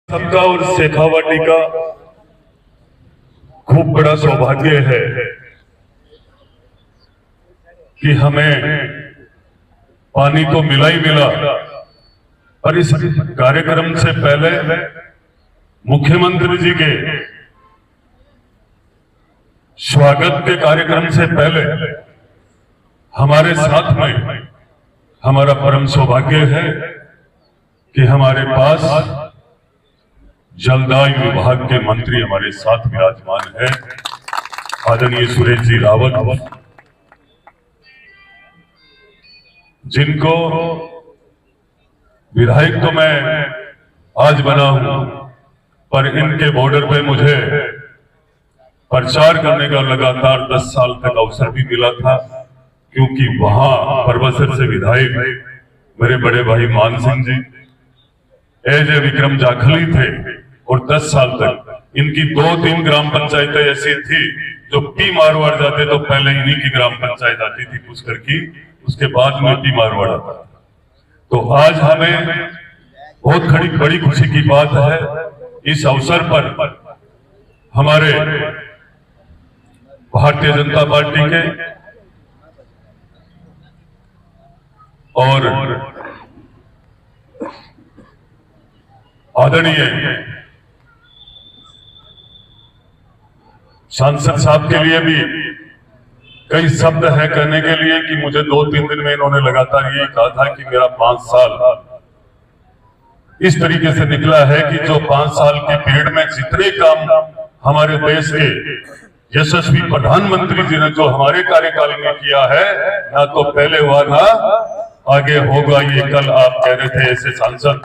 सबका और शेखावाटी का खूब बड़ा सौभाग्य है कि हमें पानी तो मिला ही मिला, पर इस कार्यक्रम से पहले मुख्यमंत्री जी के स्वागत के कार्यक्रम से पहले हमारे साथ में हमारा परम सौभाग्य है कि हमारे पास जलदाय विभाग के मंत्री हमारे साथ विराजमान है, आदरणीय सुरेश जी रावत, जिनको विधायक तो मैं आज बना हूं, पर इनके बॉर्डर पे मुझे प्रचार करने का लगातार 10 साल तक अवसर भी मिला था, क्योंकि वहां परबसर से विधायक मेरे बड़े भाई मान सिंह जी एज ए विक्रम जाखली थे और 10 साल तक इनकी 2-3 ग्राम पंचायतें ऐसी थी जो पी मारवाड़ जाते तो पहले इन्हीं की ग्राम पंचायत आती थी पुष्कर की, उसके बाद में पी मारवाड़ आता। तो आज हमें बहुत बड़ी खुशी की बात है, इस अवसर पर हमारे भारतीय जनता पार्टी के और आदरणीय सांसद साहब के लिए भी कई शब्द है कहने के लिए कि मुझे 2-3 दिन में इन्होंने लगातार यही कहा था कि मेरा 5 साल इस तरीके से निकला है कि जो 5 साल के पीरियड में जितने काम हमारे देश के यशस्वी प्रधानमंत्री जी ने जो हमारे कार्यकाल में किया है, ना तो पहले हुआ ना आगे होगा, ये कल आप कह रहे थे ऐसे सांसद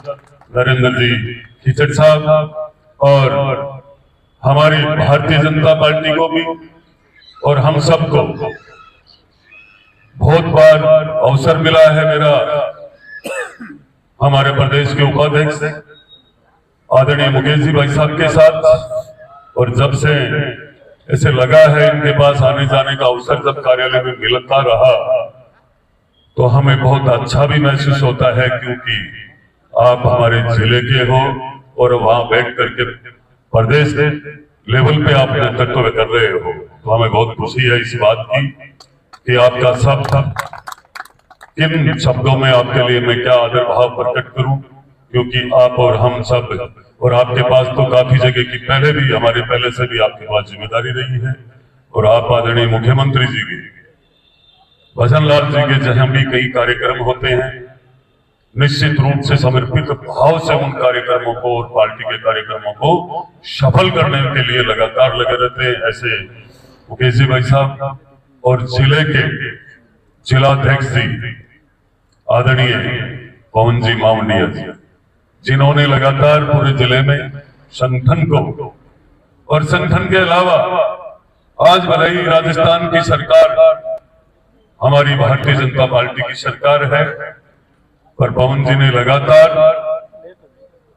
नरेंद्र जी खिचड़ साहब, और हमारी भारतीय जनता पार्टी को भी और हम सबको बहुत बार अवसर मिला है मेरा हमारे प्रदेश के उपाध्यक्ष आदरणीय मुकेश जी भाई साहब के साथ, और जब से ऐसे लगा है इनके पास आने जाने का अवसर जब कार्यालय में मिलता रहा तो हमें बहुत अच्छा भी महसूस होता है, क्योंकि आप हमारे जिले के हो और वहां बैठ करके प्रदेश लेवल पे आप नेतृत्व कर रहे हो, तो हमें बहुत खुशी है इस बात की कि आपका सब किन शब्दों में आपके लिए मैं क्या आदर भाव प्रकट करूं, क्योंकि आप और हम सब और आपके पास तो काफी जगह की पहले भी हमारे पहले से भी आपके पास जिम्मेदारी रही है, और आप आदरणीय मुख्यमंत्री जी की भजन लाल जी के जहां भी कई कार्यक्रम होते हैं निश्चित रूप से समर्पित भाव से उन कार्यक्रमों को और पार्टी के कार्यक्रमों को सफल करने के लिए लगातार लगे रहते हैं। ऐसे मुकेश जी भाई साहब और जिले के जिलाध्यक्ष जी आदरणीय पवन जी मावंडिया जी, जिन्होंने लगातार पूरे जिले में संगठन को और संगठन के अलावा आज भले ही राजस्थान की सरकार हमारी भारतीय जनता पार्टी की सरकार है, पर पवन जी ने लगातार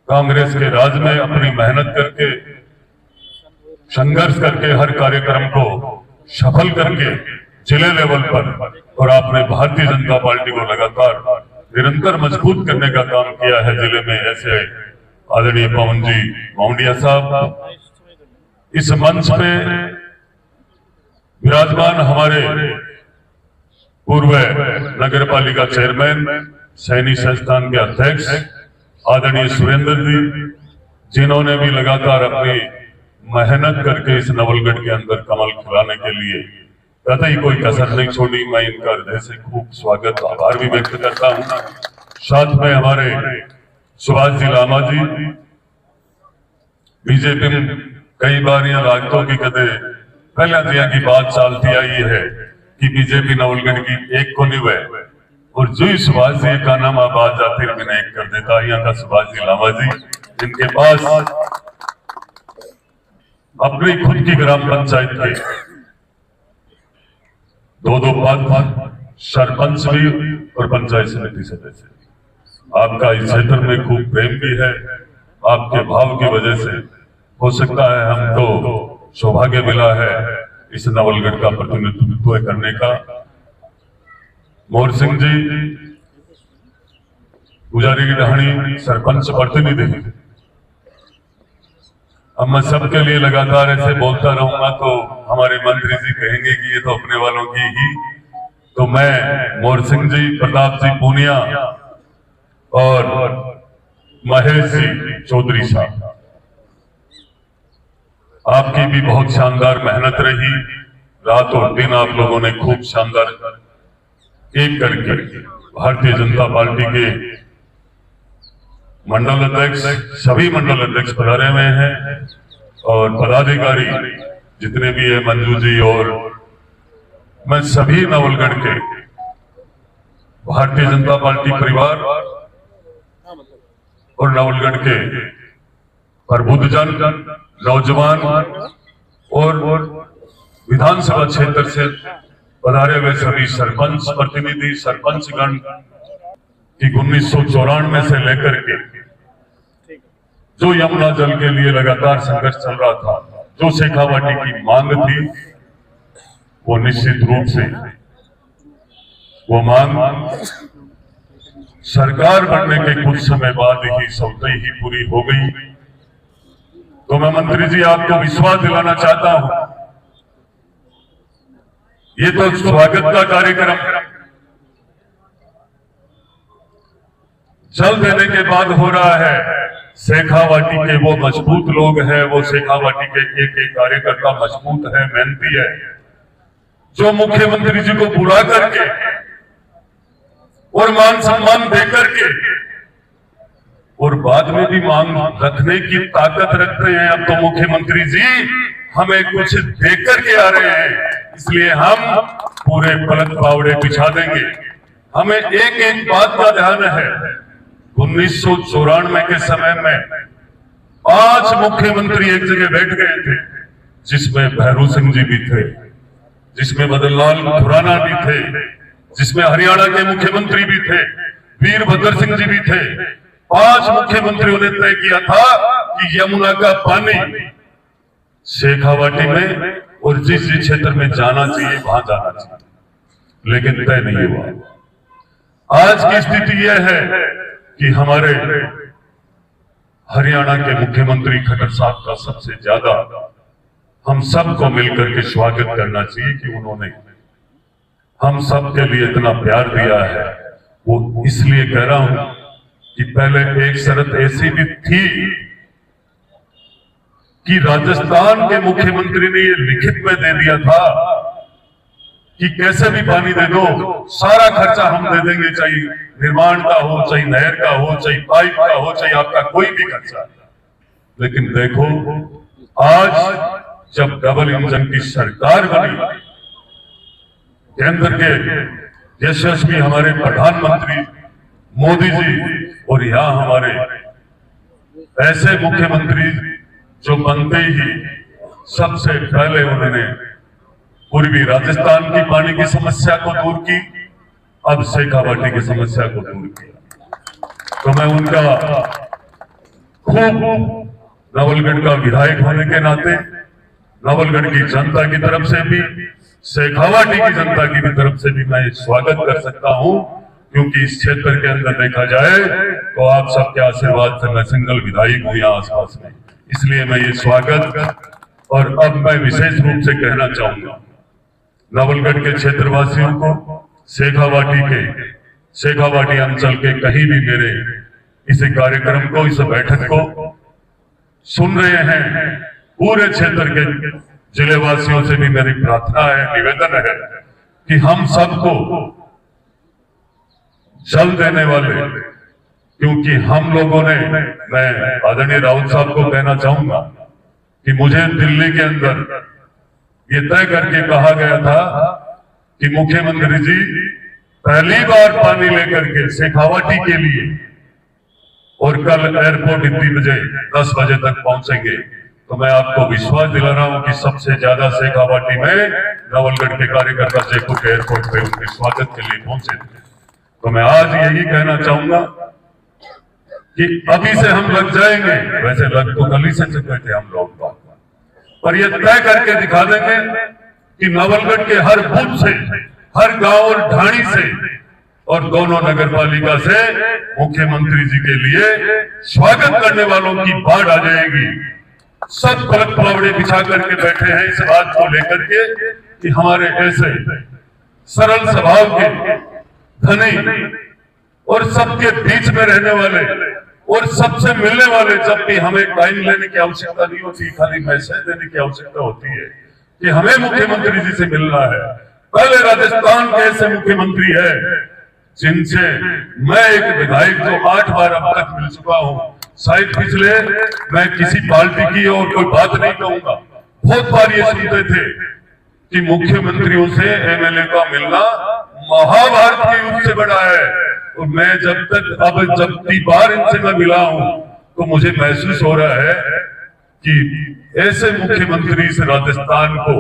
कांग्रेस के राज में अपनी मेहनत करके संघर्ष करके हर कार्यक्रम को सफल करके जिले लेवल पर और आपने भारतीय जनता पार्टी को लगातार निरंतर मजबूत करने का काम किया है जिले में। ऐसे आदरणीय पवन जी मावंडिया साहब इस मंच पे विराजमान हमारे पूर्व नगर पालिका चेयरमैन सैनी संस्थान के अध्यक्ष आदरणीय सुरेंद्र जी, जिन्होंने भी लगातार अपनी मेहनत करके इस नवलगढ़ के अंदर कमल खिलाने के लिए कतई कोई कसर नहीं छोड़ी, मैं इनका हृदय से खूब स्वागत आभार भी व्यक्त करता हूं। साथ में हमारे सुभाष जी लामा जी, बीजेपी में कई बार यह लागतों की कदे पहले दिया की बात चलती आई है कि बीजेपी नवलगढ़ की एक को नहीं है, और जो ही सुभाष जी का नाम आवाज आते मैंने एक कर देता, यहाँ का सुभाष जी लामा जी, जिनके पास अपनी खुद की ग्राम पंचायत के 2-2 पद, सरपंच भी और पंचायत समिति सदस्य, आपका इस क्षेत्र में खूब प्रेम भी है, आपके भाव की वजह से हो सकता है हमको सौभाग्य मिला है इस नवलगढ़ का प्रतिनिधित्व करने का। मोर सिंह जी पुजारी की ढाणी सरपंच प्रतिनिधि अब मैं सबके लिए लगातार ऐसे बोलता रहूंगा तो हमारे मंत्री जी कहेंगे कि ये तो अपने वालों की ही। तो मैं मोर सिंह जी, प्रताप जी पूनिया और महेश जी चौधरी साहब, आपकी भी बहुत शानदार मेहनत रही। रात और दिन आप लोगों ने खूब शानदार एक करके भारतीय जनता पार्टी के मंडल अध्यक्ष, सभी मंडल अध्यक्ष पधारे हुए हैं और पदाधिकारी जितने भी है, मंजू जी और मैं, सभी नवलगढ़ के भारतीय जनता पार्टी परिवार और नवलगढ़ के प्रबुद्धजन, नौजवान और विधानसभा क्षेत्र से पधारे हुए सभी सरपंच प्रतिनिधि, सरपंचगण की 1994 से लेकर के जो यमुना जल के लिए लगातार संघर्ष चल रहा था, जो शेखावाटी की मांग थी, वो निश्चित रूप से वो मांग सरकार बनने के कुछ समय बाद ही स्वतः ही पूरी हो गई। तो मैं मंत्री जी आपको विश्वास दिलाना चाहता हूं, ये तो स्वागत का कार्यक्रम जल देने के बाद हो रहा है। शेखावाटी के वो मजबूत लोग हैं, वो शेखावाटी के एक एक कार्यकर्ता मजबूत है, मेहनती है, जो मुख्यमंत्री जी को बुला करके और मान सम्मान दे करके और बाद में भी मांग रखने की ताकत रखते हैं। अब तो मुख्यमंत्री जी हमें कुछ दे करके आ रहे हैं, इसलिए हम पूरे पलक पावड़े बिछा देंगे। हमें एक एक बात का ध्यान है। 1994 के समय में 5 मुख्यमंत्री एक जगह बैठ गए थे, जिसमें भैरू सिंह जी भी थे, जिसमें मदन लाल खुराना भी थे, जिसमें हरियाणा के मुख्यमंत्री भी थे, वीरभद्र सिंह जी भी थे। 5 मुख्यमंत्रियों ने तय किया था कि यमुना का पानी शेखावाटी में और जिस क्षेत्र में जाना चाहिए वहां जाना चाहिए, लेकिन तय नहीं हुआ। आज की स्थिति यह है कि हमारे हरियाणा के मुख्यमंत्री खट्टर साहब का सबसे ज्यादा हम सबको मिलकर के स्वागत करना चाहिए कि उन्होंने हम सब के लिए इतना प्यार दिया है। वो इसलिए कह रहा हूं कि पहले एक शर्त ऐसी भी थी कि राजस्थान के मुख्यमंत्री ने ये लिखित में दे दिया था कि कैसे भी पानी दे दो, सारा खर्चा हम दे देंगे, चाहे निर्माण का हो, चाहे नहर का हो, चाहे पाइप का हो, चाहे आपका कोई भी खर्चा। लेकिन देखो आज जब डबल इंजन की सरकार बनी, केंद्र के यशस्वी हमारे प्रधानमंत्री मोदी जी और यहाँ हमारे ऐसे मुख्यमंत्री जो बनते ही सबसे पहले उन्होंने पूर्वी राजस्थान की पानी की समस्या को दूर की, अब शेखावाटी की समस्या को दूर किया। तो मैं उनका खूब नवलगढ़ का विधायक होने के नाते नवलगढ़ की जनता की तरफ से भी, शेखावाटी की जनता की भी तरफ से भी मैं स्वागत कर सकता हूं, क्योंकि इस क्षेत्र के अंदर देखा जाए तो आप सबके आशीर्वाद से मैं सिंगल विधायक हूं यहाँ आसपास में, इसलिए मैं ये स्वागत। और अब मैं विशेष रूप से कहना चाहूंगा नवलगढ़ के क्षेत्रवासियों को, शेखावाटी अंचल के कहीं भी मेरे इस कार्यक्रम को, इस बैठक को सुन रहे हैं, पूरे क्षेत्र के जिले वासियों से भी मेरी प्रार्थना है, निवेदन है कि हम सबको जल देने वाले, क्योंकि हम लोगों ने, मैं आदरणीय राउत साहब को कहना चाहूंगा कि मुझे दिल्ली के अंदर ये तय करके कहा गया था कि मुख्यमंत्री जी पहली बार पानी लेकर के शेखावाटी के लिए और कल एयरपोर्ट इतनी बजे 10 बजे तक पहुंचेंगे। तो मैं आपको विश्वास दिला रहा हूं कि सबसे ज्यादा शेखावाटी में नवलगढ़ के कार्यकर्ता जयपुर के एयरपोर्ट पे उनके स्वागत के लिए पहुंचे। तो मैं आज यही कहना चाहूंगा कि अभी से हम लग जाएंगे, वैसे लग तो कल ही से चुके थे हम लोग बात, पर ये तय करके दिखा देंगे कि नवलगढ़ के हर बूथ से, हर गांव और ढाणी से और दोनों नगर पालिका से मुख्यमंत्री जी के लिए स्वागत करने वालों की बाढ़ आ जाएगी। सब पलक पावड़े बिछा करके बैठे हैं इस बात को लेकर के कि हमारे ऐसे सरल स्वभाव के धनी और सबके बीच में रहने वाले और सबसे मिलने वाले, जब भी हमें टाइम लेने की आवश्यकता नहीं होती, खाली मैसेज देने की आवश्यकता होती है कि हमें मुख्यमंत्री जी से मिलना है। पहले राजस्थान के ऐसे मुख्यमंत्री है जिनसे मैं एक विधायक जो 8 बार अब तक मिल चुका हूं, शायद पिछले, मैं किसी पार्टी की और कोई बात नहीं कहूंगा, बहुत बार ये सुनते थे कि मुख्यमंत्रियों से एमएलए का मिलना महाभारत के युद्ध से बड़ा है। और मैं जब की बार इनसे मैं मिला हूं तो मुझे महसूस हो रहा है कि ऐसे मुख्यमंत्री से राजस्थान को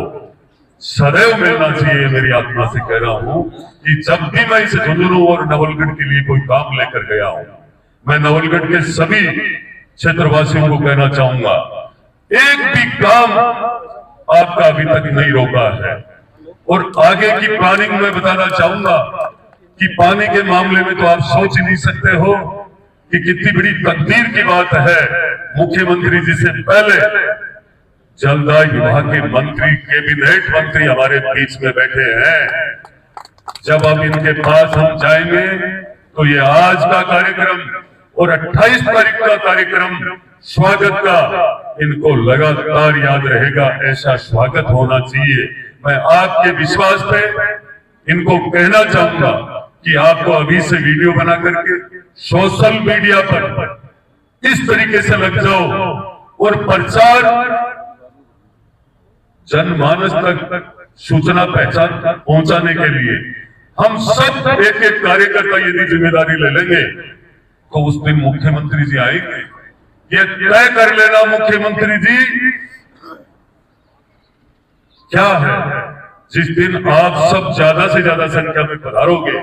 सदैव मिलना चाहिए। मेरी आत्मा से कह रहा हूं कि जब भी मैं इस झुंझुनू और नवलगढ़ के लिए कोई काम लेकर गया हूं, मैं नवलगढ़ के सभी क्षेत्रवासियों को कहना चाहूंगा, एक भी काम आपका अभी तक नहीं रोका है। और आगे की प्लानिंग में बताना चाहूंगा कि पानी के मामले में तो आप सोच ही नहीं सकते हो कि कितनी बड़ी तकदीर की बात है। मुख्यमंत्री जी से पहले जलदाय विभाग के मंत्री, कैबिनेट मंत्री हमारे बीच में बैठे हैं। जब अब इनके पास हम जाएंगे तो ये आज का कार्यक्रम और 28 तारीख का कार्यक्रम स्वागत का इनको लगातार याद रहेगा। ऐसा स्वागत होना चाहिए। मैं आपके विश्वास पे इनको कहना चाहूंगा कि आपको अभी से वीडियो बना करके सोशल मीडिया पर इस तरीके से लग जाओ और प्रचार जनमानस तक सूचना पहचान पहुंचाने के लिए हम सब एक एक कार्यकर्ता यदि जिम्मेदारी ले लेंगे तो उस दिन मुख्यमंत्री जी आएंगे। ये तय कर लेना, मुख्यमंत्री जी क्या है, जिस दिन आप सब ज्यादा से ज्यादा संख्या में पधारोगे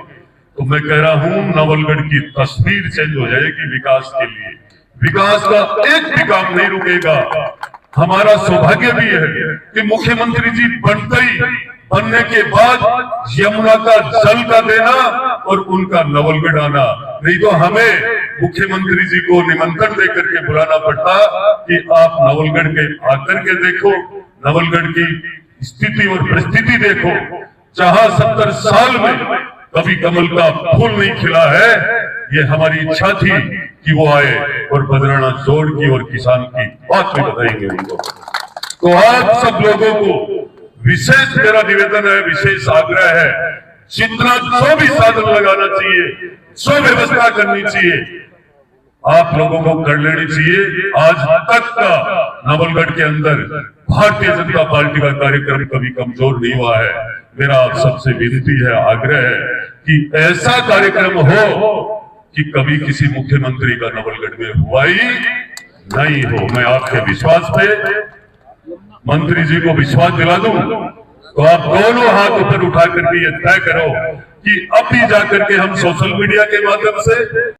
तो मैं कह रहा हूं नवलगढ़ की तस्वीर चेंज हो जाएगी विकास के लिए। विकास का एक भी काम नहीं रुकेगा। हमारा सौभाग्य भी है कि मुख्यमंत्री जी बनने के बाद यमुना का जल का देना और उनका नवलगढ़ आना, नहीं तो हमें मुख्यमंत्री जी को निमंत्रण देकर के बुलाना पड़ता कि आप नवलगढ़ के आकर के देखो, नवलगढ़ की स्थिति और परिस्थिति देखो। जहां 70 साल में कभी कमल का फूल नहीं खिला है, ये हमारी इच्छा थी कि वो आए और बदराना जोड़ की और किसान की बात भी बताएंगे उनको। तो आप सब लोगों को विशेष मेरा निवेदन है, विशेष आग्रह है, जितना जो भी साधन लगाना चाहिए, जो व्यवस्था करनी चाहिए, आप लोगों को कर लेनी चाहिए। आज तक का नवलगढ़ के अंदर भारतीय जनता पार्टी का कार्यक्रम कभी कमजोर नहीं हुआ है। मेरा आप सबसे विनती है, आग्रह है कि ऐसा कार्यक्रम हो कि कभी किसी मुख्यमंत्री का नवलगढ़ में हुआ ही नहीं हो। मैं आपके विश्वास पे मंत्री जी को विश्वास दिला दूं तो आप दोनों हाथ ऊपर उठा करके ये तय करो कि अब भी जाकर के हम सोशल मीडिया के माध्यम से